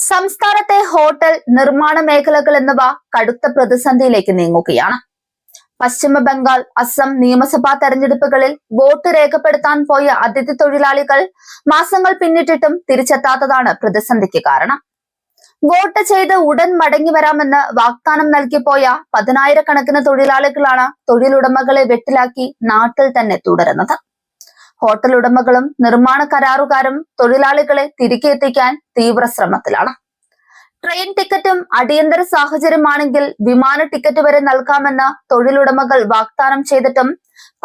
സംസ്ഥാനത്തെ ഹോട്ടൽ നിർമ്മാണ മേഖലകൾ എന്നിവ കടുത്ത പ്രതിസന്ധിയിലേക്ക് നീങ്ങുകയാണ്. പശ്ചിമ ബംഗാൾ, അസം നിയമസഭാ തെരഞ്ഞെടുപ്പുകളിൽ വോട്ട് രേഖപ്പെടുത്താൻ പോയ അതിഥി തൊഴിലാളികൾ മാസങ്ങൾ പിന്നിട്ടിട്ടും തിരിച്ചെത്താത്തതാണ് പ്രതിസന്ധിക്ക് കാരണം. വോട്ട് ചെയ്ത് ഉടൻ മടങ്ങി വരാമെന്ന് വാഗ്ദാനം നൽകിപ്പോയ പതിനായിരക്കണക്കിന് തൊഴിലാളികളാണ് തൊഴിലുടമകളെ വെട്ടിലാക്കി നാട്ടിൽ തന്നെ തുടരുന്നത്. ഹോട്ടൽ ഉടമകളും നിർമ്മാണ കരാറുകാരും തൊഴിലാളികളെ തിരികെ എത്തിക്കാൻ തീവ്ര ശ്രമത്തിലാണ്. ട്രെയിൻ ടിക്കറ്റും അടിയന്തര സാഹചര്യമാണെങ്കിൽ വിമാന ടിക്കറ്റ് വരെ നൽകാമെന്ന് തൊഴിലുടമകൾ വാഗ്ദാനം ചെയ്തിട്ടും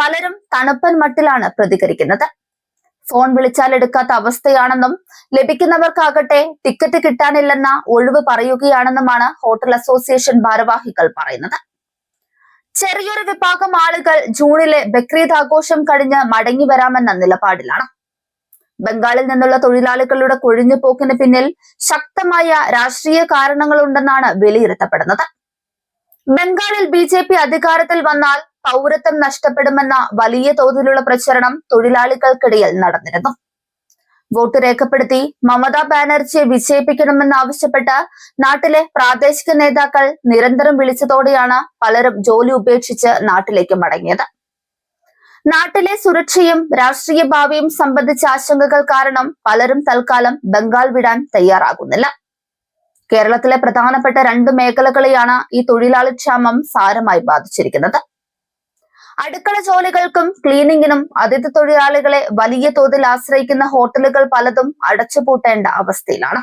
പലരും തണുപ്പൻ മട്ടിലാണ് പ്രതികരിക്കുന്നത്. ഫോൺ വിളിച്ചാൽ എടുക്കാത്ത അവസ്ഥയാണെന്നും ലഭിക്കുന്നവർക്കാകട്ടെ ടിക്കറ്റ് കിട്ടാനില്ലെന്ന ഒഴിവ് പറയുകയാണെന്നുമാണ് ഹോട്ടൽ അസോസിയേഷൻ ഭാരവാഹികൾ പറയുന്നത്. ചെറിയൊരു വിഭാഗം ആളുകൾ ജൂണിലെ ബക്രീദ് ആഘോഷം കഴിഞ്ഞ് മടങ്ങി വരാമെന്ന നിലപാടിലാണ്. ബംഗാളിൽ നിന്നുള്ള തൊഴിലാളികളുടെ കൊഴിഞ്ഞുപോക്കിന് പിന്നിൽ ശക്തമായ രാഷ്ട്രീയ കാരണങ്ങളുണ്ടെന്നാണ് വിലയിരുത്തപ്പെടുന്നത്. ബംഗാളിൽ BJP അധികാരത്തിൽ വന്നാൽ പൗരത്വം നഷ്ടപ്പെടുമെന്ന വലിയ തോതിലുള്ള പ്രചരണം തൊഴിലാളികൾക്കിടയിൽ നടന്നിരുന്നു. വോട്ട് രേഖപ്പെടുത്തി മമതാ ബാനർജിയെ വിജയിപ്പിക്കണമെന്നാവശ്യപ്പെട്ട് നാട്ടിലെ പ്രാദേശിക നേതാക്കൾ നിരന്തരം വിളിച്ചതോടെയാണ് പലരും ജോലി ഉപേക്ഷിച്ച് നാട്ടിലേക്ക് മടങ്ങിയത്. നാട്ടിലെ സുരക്ഷയും രാഷ്ട്രീയ ഭാവിയും സംബന്ധിച്ച ആശങ്കകൾ കാരണം പലരും തൽക്കാലം ബംഗാൾ വിടാൻ തയ്യാറാകുന്നില്ല. കേരളത്തിലെ പ്രധാനപ്പെട്ട 2 മേഖലകളെയാണ് ഈ തൊഴിലാളി ക്ഷാമം സാരമായി ബാധിച്ചിരിക്കുന്നത്. അടുക്കള ജോലികൾക്കും ക്ലീനിങ്ങിനും അതിഥി തൊഴിലാളികളെ വലിയ തോതിൽ ആശ്രയിക്കുന്ന ഹോട്ടലുകൾ പലതും അടച്ചുപൂട്ടേണ്ട അവസ്ഥയിലാണ്.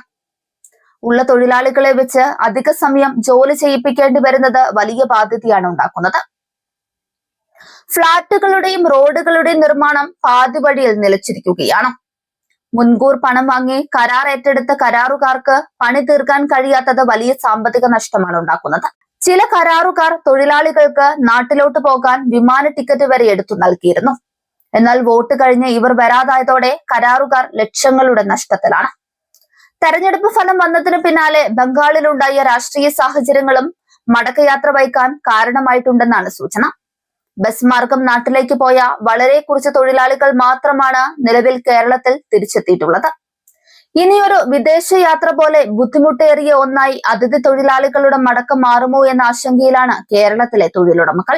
ഉള്ള തൊഴിലാളികളെ വെച്ച് അധിക സമയം ജോലി ചെയ്യിപ്പിക്കേണ്ടി വരുന്നത് വലിയ ബാധ്യതയാണ് ഉണ്ടാക്കുന്നത്. ഫ്ളാറ്റുകളുടെയും റോഡുകളുടെയും നിർമ്മാണം പാതി വഴിയിൽ നിലച്ചിരിക്കുകയാണ്. മുൻകൂർ പണം വാങ്ങി കരാർ ഏറ്റെടുത്ത കരാറുകാർക്ക് പണി തീർക്കാൻ കഴിയാത്തത് വലിയ സാമ്പത്തിക നഷ്ടമാണ് ഉണ്ടാക്കുന്നത്. ചില കരാറുകാർ തൊഴിലാളികൾക്ക് നാട്ടിലോട്ട് പോകാൻ വിമാന ടിക്കറ്റ് വരെ എടുത്തു നൽകിയിരുന്നു. എന്നാൽ വോട്ട് കഴിഞ്ഞ് ഇവർ വരാതായതോടെ കരാറുകാർ ലക്ഷങ്ങളുടെ നഷ്ടത്തിലാണ്. തെരഞ്ഞെടുപ്പ് ഫലം വന്നതിന് പിന്നാലെ ബംഗാളിലുണ്ടായ രാഷ്ട്രീയ സാഹചര്യങ്ങളും മടക്കയാത്ര വയ്ക്കാൻ കാരണമായിട്ടുണ്ടെന്നാണ് സൂചന. ബസ് മാർഗം നാട്ടിലേക്ക് പോയ വളരെ കുറച്ച് തൊഴിലാളികൾ മാത്രമാണ് നിലവിൽ കേരളത്തിൽ തിരിച്ചെത്തിയിട്ടുള്ളത്. ഇനിയൊരു വിദേശയാത്ര പോലെ ബുദ്ധിമുട്ടേറിയ ഒന്നായി അതിഥി തൊഴിലാളികളുടെ മടക്കം മാറുമോ എന്ന ആശങ്കയിലാണ് കേരളത്തിലെ തൊഴിലുടമകൾ.